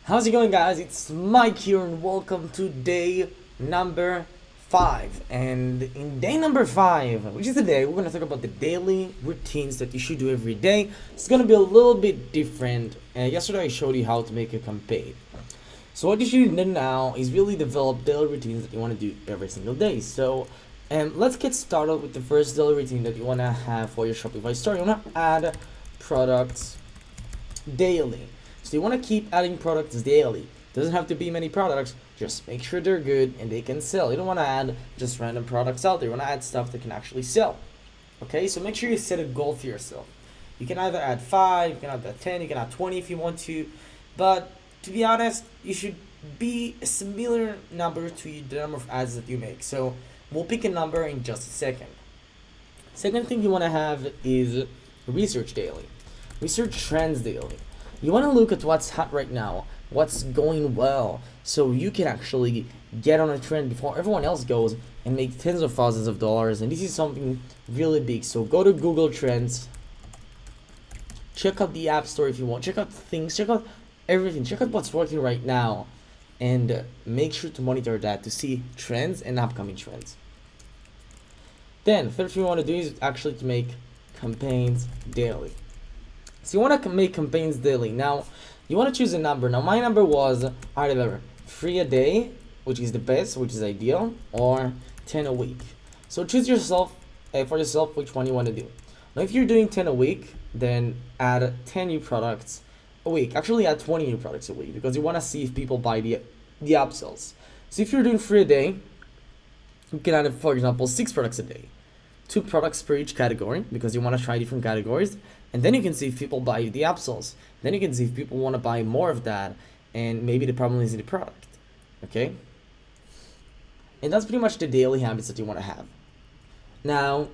How's it going, guys? It's Mike here and welcome to day number 5. And in day number 5, which is today, we're going to talk about the daily routines that you should do every day. It's going to be a little bit different. Yesterday I showed you how to make a campaign. So what you should do now is really develop daily routines that you want to do every single day. So let's get started with the first daily routine that you want to have for your Shopify store. You want to add products daily. So you want to keep adding products daily. Doesn't have to be many products, just make sure they're good and they can sell. You don't want to add just random products out there. You want to add stuff that can actually sell. Okay, so make sure you set a goal for yourself. You can either add 5, you can add 10, you can add 20 if you want to, but to be honest, you should be a similar number to the number of ads that you make. So we'll pick a number in just a second. Second thing you want to have is research daily. Research trends daily. You want to look at what's hot right now, what's going well, so you can actually get on a trend before everyone else goes and make tens of thousands of dollars. And this is something really big. So go to Google Trends, check out the App Store if you want, check out things, check out everything, check out what's working right now, and make sure to monitor that to see trends and upcoming trends. Then, third thing you want to do is actually to make campaigns daily. So you want to make campaigns daily. Now, you want to choose a number. Now, my number was either 3 a day, which is the best, which is ideal, or 10 a week. So choose yourself for yourself which one you want to do. Now, if you're doing 10 a week, then add 10 new products a week. Actually, add 20 new products a week because you want to see if people buy the upsells. So if you're doing 3 a day, you can add, for example, 6 products a day. 2 products per each category because you want to try different categories, and then you can see if people buy the upsells. Then you can see if people want to buy more of that, and maybe the problem is in the product. Okay, and that's pretty much the daily habits that you want to have. Now,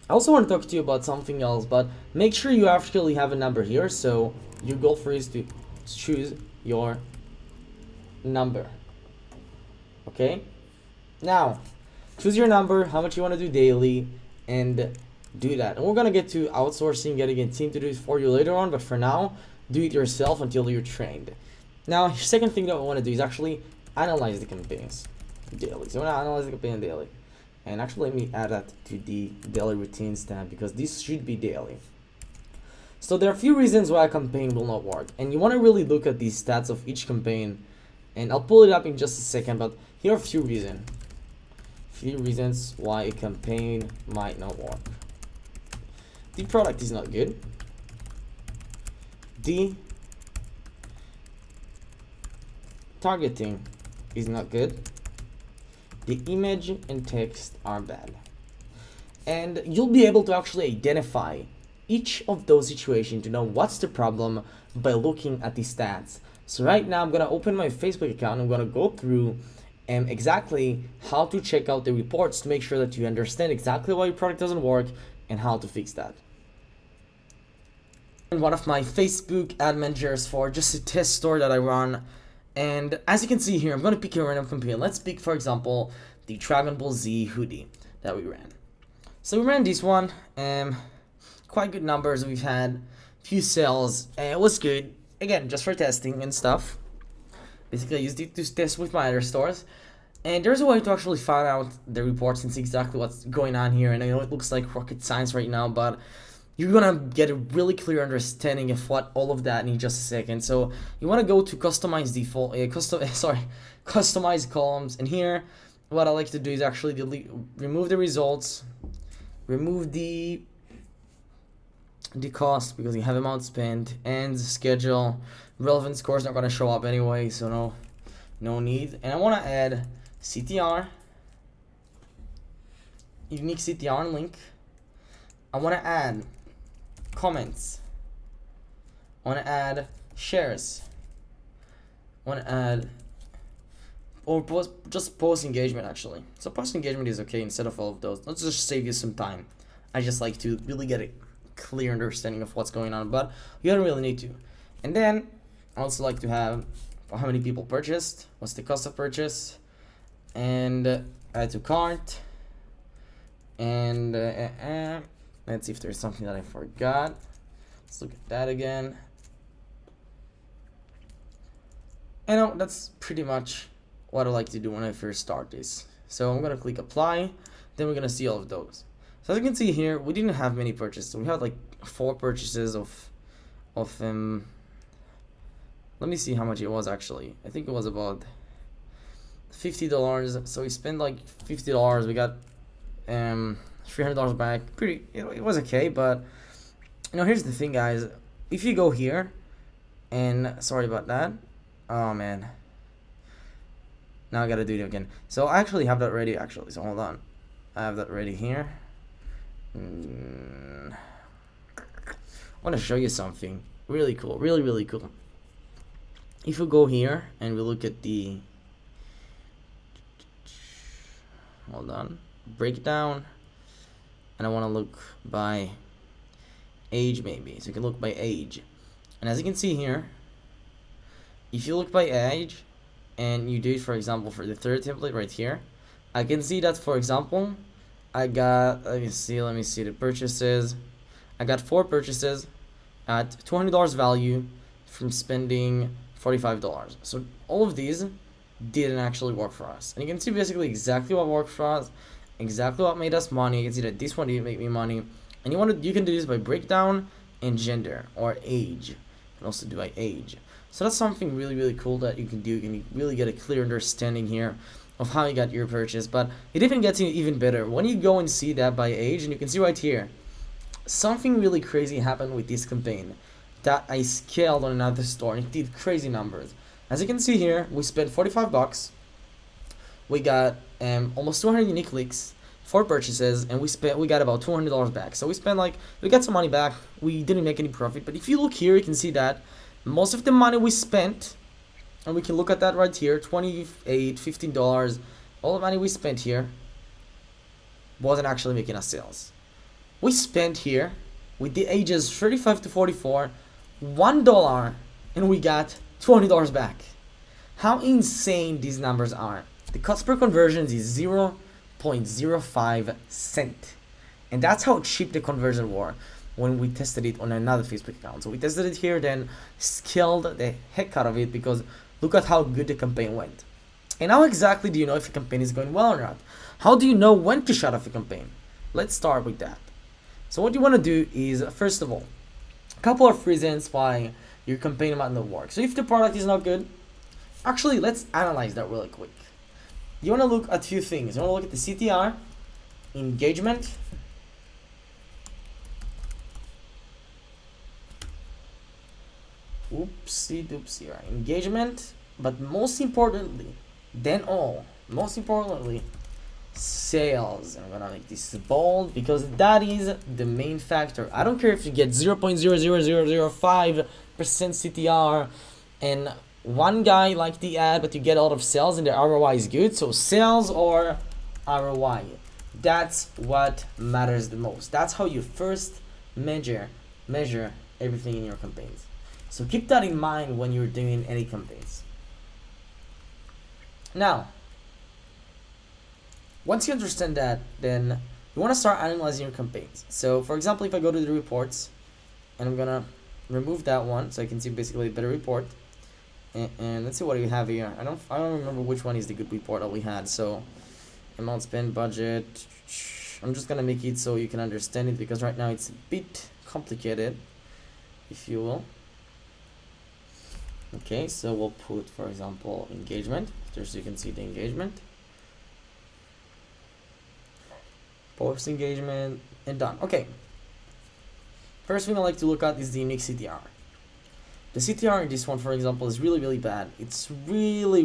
I also want to talk to you about something else, but make sure you actually have a number here. So your goal for is to choose your number. Okay, now choose your number, how much you want to do daily, and do that. And we're gonna get to outsourcing, getting a team to do it for you later on, but for now, do it yourself until you're trained. Now, second thing that we want to do is actually analyze the campaigns daily. So we're gonna analyze the campaign daily. And actually, let me add that to the daily routines tab because this should be daily. So there are a few reasons why a campaign will not work, and you want to really look at the stats of each campaign. And I'll pull it up in just a second, but here are a few reasons. Few reasons why a campaign might not work. The product is not good. The targeting is not good. The image and text are bad. And you'll be able to actually identify each of those situations to know what's the problem by looking at the stats. So right now I'm gonna open my Facebook account. I'm gonna go through exactly how to check out the reports to make sure that you understand exactly why your product doesn't work and how to fix that. And one of my Facebook ad managers for just a test store that I run, and as you can see here, I'm going to pick a random campaign. Let's pick, for example, the Dragon Ball Z hoodie that we ran. So we ran this one, quite good numbers. We've had few sales, and it was good, again, just for testing and stuff. Basically, I used it to test with my other stores. And there's a way to actually find out the reports and see exactly what's going on here. And I know it looks like rocket science right now, but you're gonna get a really clear understanding of what all of that in just a second. So you want to go to customize default, customize columns. And here, what I like to do is actually remove the results, remove the cost because you have amount spent, and schedule. Relevant scores not gonna show up anyway, so no need. And I want to add CTR, unique CTR and link. I want to add comments. I want to add shares. I want to add post engagement actually. So post engagement is okay instead of all of those. Let's just save you some time. I just like to really get a clear understanding of what's going on, but you don't really need to. And then I also like to have how many people purchased, what's the cost of purchase, and add to cart, and let's see if there's something that I forgot. Let's look at that again. And that's pretty much what I like to do when I first start this. So I'm gonna click apply, then we're gonna see all of those. So as you can see here, we didn't have many purchases. We had like 4 purchases of let me see how much it was actually. I think it was about $50. So we spent like $50. We got $300 back. Pretty, it was okay, but here's the thing, guys. If you go here, and sorry about that. Oh man. Now I gotta do it again. So I actually have that ready actually. So hold on. I have that ready here. I want to show you something really cool, really cool. If we go here and we look at the, hold on, breakdown, and I want to look by age maybe. So you can look by age, and as you can see here, if you look by age and you do it, for example, for the third template right here, I can see that, for example, I got, let me see the purchases. I got 4 purchases at $200 value from spending $45. So all of these didn't actually work for us. And you can see basically exactly what worked for us, exactly what made us money. You can see that this one didn't make me money. And you can do this by breakdown and gender or age. You can also do by age. So that's something really cool that you can do. You can really get a clear understanding here of how you got your purchase. But it even gets even better when you go and see that by age, and you can see right here, something really crazy happened with this campaign that I scaled on another store and it did crazy numbers. As you can see here, we spent $45. We got almost 200 unique clicks, 4 purchases, and we got about $200 back. So we got some money back. We didn't make any profit, but if you look here, you can see that most of the money we spent, and we can look at that right here, $28, $15, all the money we spent here wasn't actually making us sales. We spent here with the ages 35 to 44 $1, and we got $20 back. How insane these numbers are. The cost per conversion is 0.05 cent, and that's how cheap the conversion were when we tested it on another Facebook account. So we tested it here, then scaled the heck out of it, because look at how good the campaign went. And how exactly do you know if a campaign is going well or not? How do you know when to shut off a campaign? Let's start with that. So what you want to do is, first of all, a couple of reasons why your campaign might not work. So if the product is not good, actually let's analyze that really quick. You want to look at a few things. You want to look at the CTR, engagement, oopsie doopsie, right? Engagement, but most importantly, sales. I'm gonna make this bold because that is the main factor. I don't care if you get 0.00005% CTR and one guy liked the ad, but you get a lot of sales and the ROI is good. So sales or ROI, that's what matters the most. That's how you first measure everything in your campaigns. So keep that in mind when you're doing any campaigns. Now, once you understand that, then you want to start analyzing your campaigns. So for example, if I go to the reports, and I'm gonna remove that one so I can see basically a better report, and let's see what we have here. I don't remember which one is the good report that we had. So amount spent, budget, I'm just gonna make it so you can understand it, because right now it's a bit complicated, if you will. Okay, so we'll put, for example, engagement, just so you can see the engagement, post engagement, and done. Okay, first thing I like to look at is the unique CTR. The CTR in this one, for example, is really bad. It's really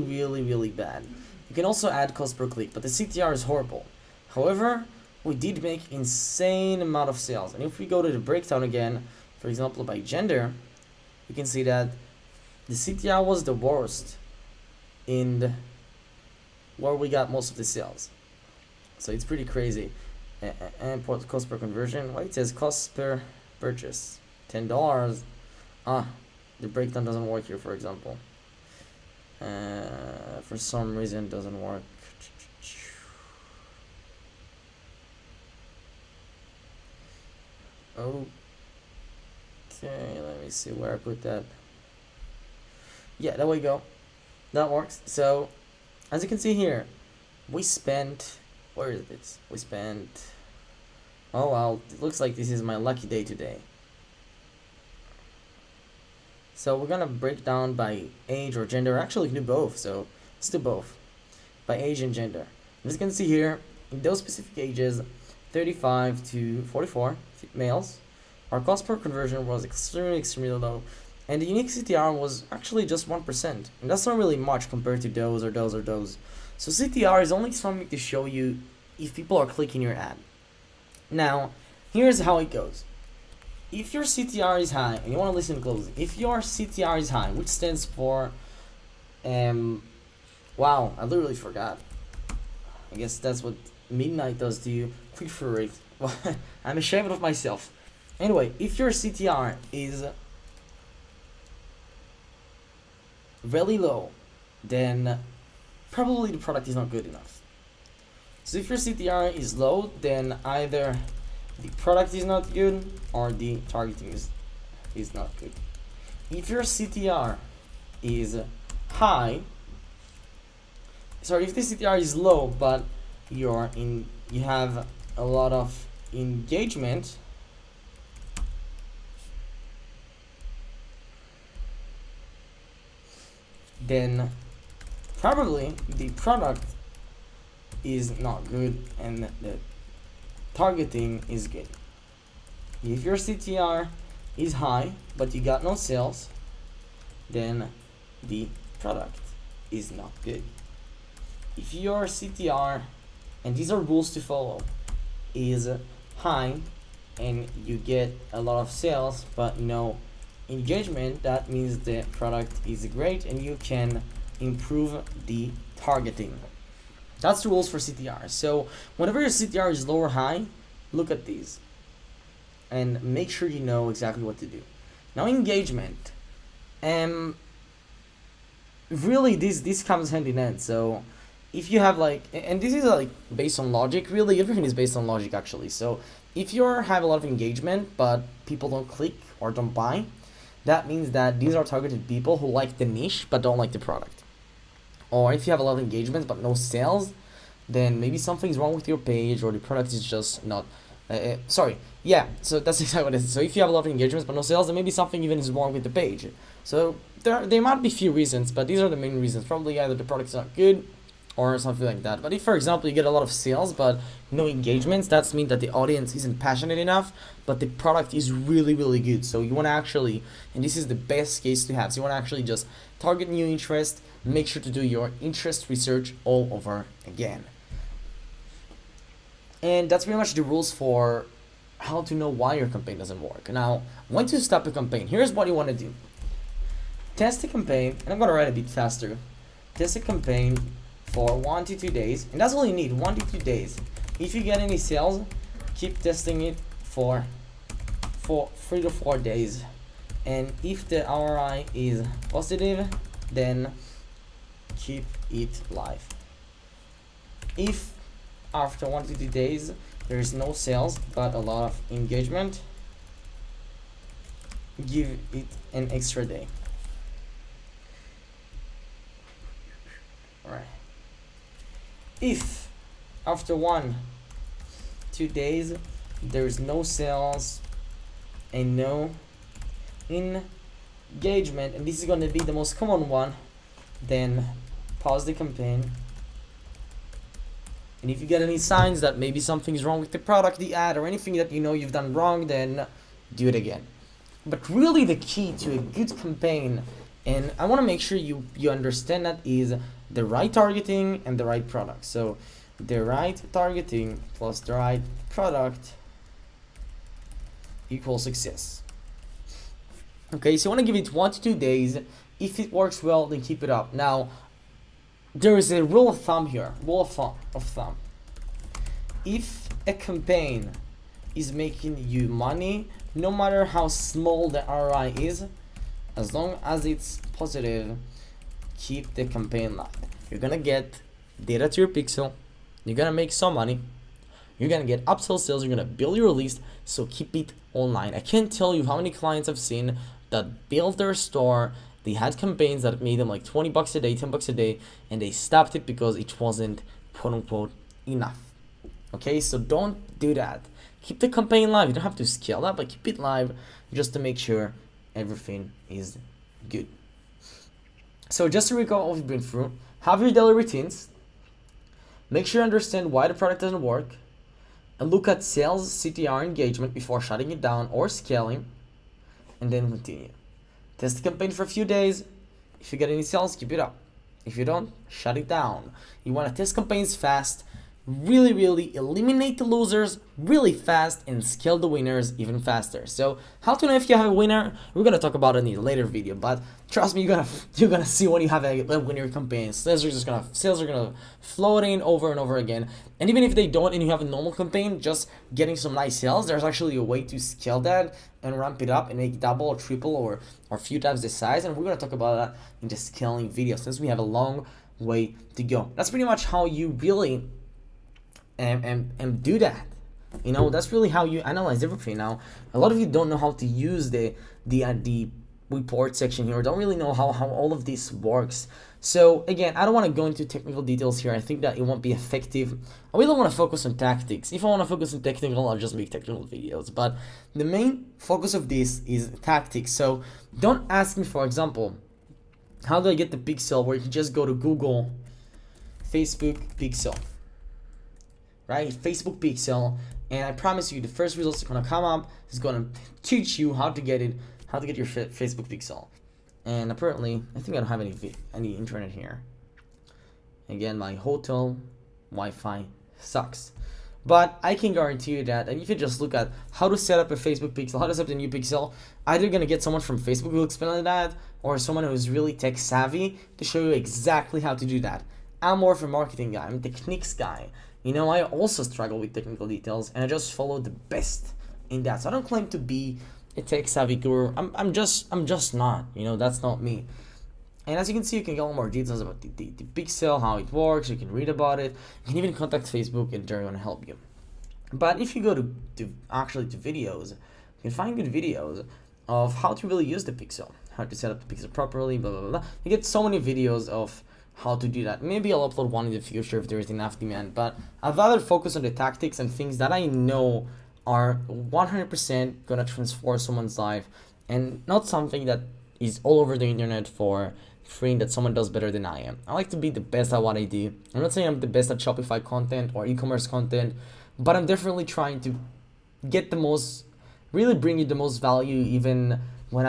bad. You can also add cost per click, but the CTR is horrible. However, we did make insane amount of sales, and if we go to the breakdown again, for example by gender, you can see that the CTR was the worst in where we got most of the sales. So it's pretty crazy. And cost per conversion, well, it says cost per purchase $10. The breakdown doesn't work here, for example. For some reason it doesn't work. Okay, let me see where I put that. Yeah, there we go. that works. So as you can see here, we spent, where is this? We spent, oh wow, it looks like this is my lucky day today. So we're gonna break down by age or gender. Actually, we can do both. So let's do both by age and gender. As you can see here, in those specific ages, 35 to 44 males, our cost per conversion was extremely low, and the unique CTR was actually just 1%, and that's not really much compared to those or those or those. So CTR is only something to show you if people are clicking your ad. Now, here's how it goes. If your CTR is high, and you want to listen closely, if your CTR is high, which stands for, wow, I literally forgot. I guess that's what midnight does to you. Quick for it. Well, I'm ashamed of myself. Anyway, if your CTR is really low, then probably the product is not good enough. So if your CTR is low, then either the product is not good or the targeting is not good. If your CTR is high, sorry, if the CTR is low but you have a lot of engagement, then probably the product is not good and the targeting is good. If your CTR is high but you got no sales, then the product is not good. If your CTR, and these are rules to follow, is high and you get a lot of sales but no engagement, that means the product is great and you can improve the targeting. That's the rules for CTR. So whenever your CTR is low or high, look at these and make sure you know exactly what to do. Now engagement, really this comes hand in hand. So if you have like, and this is like based on logic, really everything is based on logic actually. So if you have a lot of engagement but people don't click or don't buy, that means that these are targeted people who like the niche but don't like the product. Or if you have a lot of engagement but no sales, then maybe something's wrong with your page or the product is just not, so that's exactly what it is. So if you have a lot of engagements but no sales, then maybe something even is wrong with the page. So there might be few reasons, but these are the main reasons. Probably either the product is not good or something like that. But if, for example, you get a lot of sales but no engagements, that means that the audience isn't passionate enough, but the product is really good. So you want to actually, and this is the best case to have, so you want to actually just target new interest, make sure to do your interest research all over again. And that's pretty much the rules for how to know why your campaign doesn't work. Now, when to stop a campaign, here's what you want to do. Test a campaign, and I'm going to write a bit faster. Test a campaign for 1 to 2 days, and that's all you need, 1 to 2 days. If you get any sales, keep testing it for 3 to 4 days, and if the ROI is positive, then keep it live. If after 1 to 2 days there is no sales but a lot of engagement, give it an extra day. Alright. If after 1 2 days there is no sales and no engagement, and this is going to be the most common one, then pause the campaign. And if you get any signs that maybe something's wrong with the product, the ad, or anything that you know you've done wrong, then do it again. But really the key to a good campaign, and I want to make sure you understand that, is the right targeting and the right product. So the right targeting plus the right product equals success. Okay, so you want to give it 1 to 2 days. If it works well, then keep it up. Now, there is a rule of thumb here. Rule of thumb. If a campaign is making you money, no matter how small the ROI is, as long as it's positive, keep the campaign live. You're gonna get data to your pixel. You're gonna make some money. You're gonna get upsell sales. You're gonna build your list. So keep it online. I can't tell you how many clients I've seen that build their store They had campaigns that made them like 20 bucks a day, 10 bucks a day, and they stopped it because it wasn't quote unquote enough. Okay, so don't do that. Keep the campaign live. You don't have to scale that, but keep it live just to make sure everything is good. So just to recall what we've been through, have your daily routines, make sure you understand why the product doesn't work, and look at sales CTR engagement before shutting it down or scaling, and then continue. Test the campaign for a few days. If you get any sales, keep it up. If you don't, shut it down. You want to test campaigns fast, really eliminate the losers really fast, and scale the winners even faster. So how to know if you have a winner, we're gonna talk about it in a later video, but trust me, you're gonna see when you have a winner campaign. Sales are gonna float in over and over again. And even if they don't and you have a normal campaign just getting some nice sales, there's actually a way to scale that and ramp it up and make double or triple or a few times the size. And we're gonna talk about that in the scaling video since we have a long way to go. That's pretty much how you really and do that. You know, that's really how you analyze everything. Now, a lot of you don't know how to use the report section here, don't really know how all of this works. So again, I don't want to go into technical details here. I think that it won't be effective. I really want to focus on tactics. If I want to focus on technical, I'll just make technical videos. But the main focus of this is tactics. So don't ask me, for example, how do I get the pixel, where you can just go to Google Facebook pixel. Right, Facebook pixel, and I promise you the first results are gonna come up is gonna teach you how to get your Facebook pixel. And apparently, I think I don't have any internet here. Again, my hotel Wi-Fi sucks, but I can guarantee you that if you just look at how to set up a Facebook pixel, how to set up a new pixel, either gonna get someone from Facebook who will explain that, or someone who's really tech savvy to show you exactly how to do that. I'm more of a marketing guy. I'm a techniques guy. You know, I also struggle with technical details, and I just follow the best in that. So I don't claim to be a tech savvy guru. I'm just not. You know, that's not me. And as you can see, you can get a lot more details about the pixel, how it works. You can read about it. You can even contact Facebook, and they're gonna help you. But if you go to videos, you can find good videos of how to really use the pixel, how to set up the pixel properly, blah blah blah. You get so many videos of how to do that. Maybe I'll upload one in the future if there is enough demand, but I'd rather focus on the tactics and things that I know are 100% gonna transform someone's life, and not something that is all over the internet for free that someone does better than I am. I like to be the best at what I do. I'm not saying I'm the best at Shopify content or e-commerce content, but I'm definitely trying to get the most, really bring you the most value even when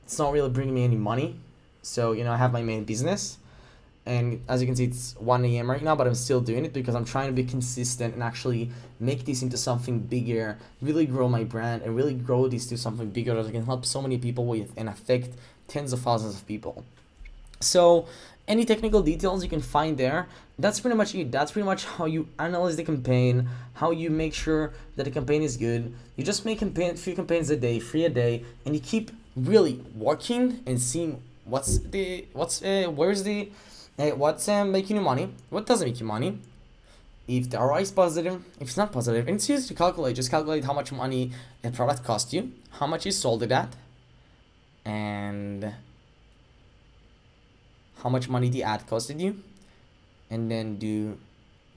it's not really bringing me any money. So, you know, I have my main business, and as you can see, it's 1 a.m. right now, but I'm still doing it because I'm trying to be consistent and actually make this into something bigger, really grow my brand, and really grow this to something bigger that I can help so many people with and affect tens of thousands of people. So any technical details you can find there. That's pretty much it. That's pretty much how you analyze the campaign, how you make sure that the campaign is good. You just make a few campaigns a day, 3 a day, and you keep really working and seeing what's making you money, what doesn't make you money, if the ROI is positive, if it's not positive, and it's easy to calculate. Just calculate how much money a product cost you, how much you sold it at, and how much money the ad costed you, and then do,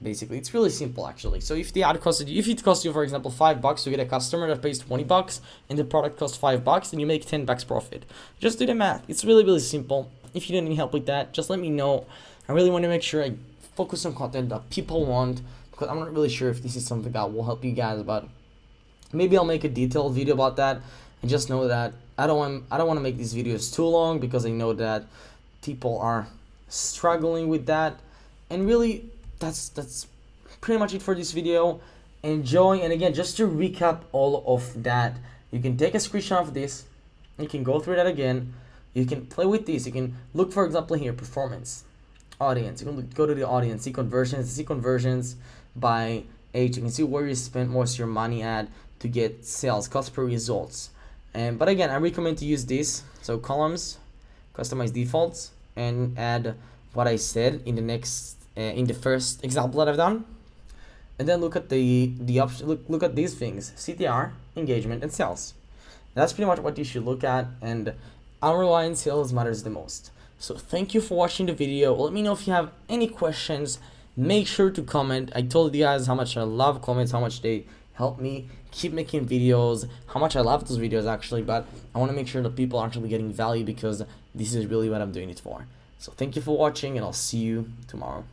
basically, it's really simple actually. So if the ad costed you, if it cost you, for example, $5 to get a customer that pays $20, and the product costs $5, then you make $10 profit. Just do the math. It's really simple. If you need any help with that, just let me know. I really want to make sure I focus on content that people want, because I'm not really sure if this is something that will help you guys, but maybe I'll make a detailed video about that. And just know that I don't want to make these videos too long, because I know that people are struggling with that. And really, that's pretty much it for this video. Enjoy. And again, just to recap all of that, you can take a screenshot of this, you can go through that again, you can play with this, you can look, for example, here, performance, audience, you can go to the audience, see conversions by age, you can see where you spend most of your money at to get sales, cost per results. But again, I recommend to use this, so columns, customize defaults, and add what I said in the first example that I've done, and then look at the option. Look at these things: CTR, engagement, and sales. That's pretty much what you should look at. And ROI in sales matters the most. So thank you for watching the video. Let me know if you have any questions. Make sure to comment. I told you guys how much I love comments, how much they help me keep making videos, how much I love those videos actually, but I want to make sure that people are actually getting value because this is really what I'm doing it for. So thank you for watching, and I'll see you tomorrow.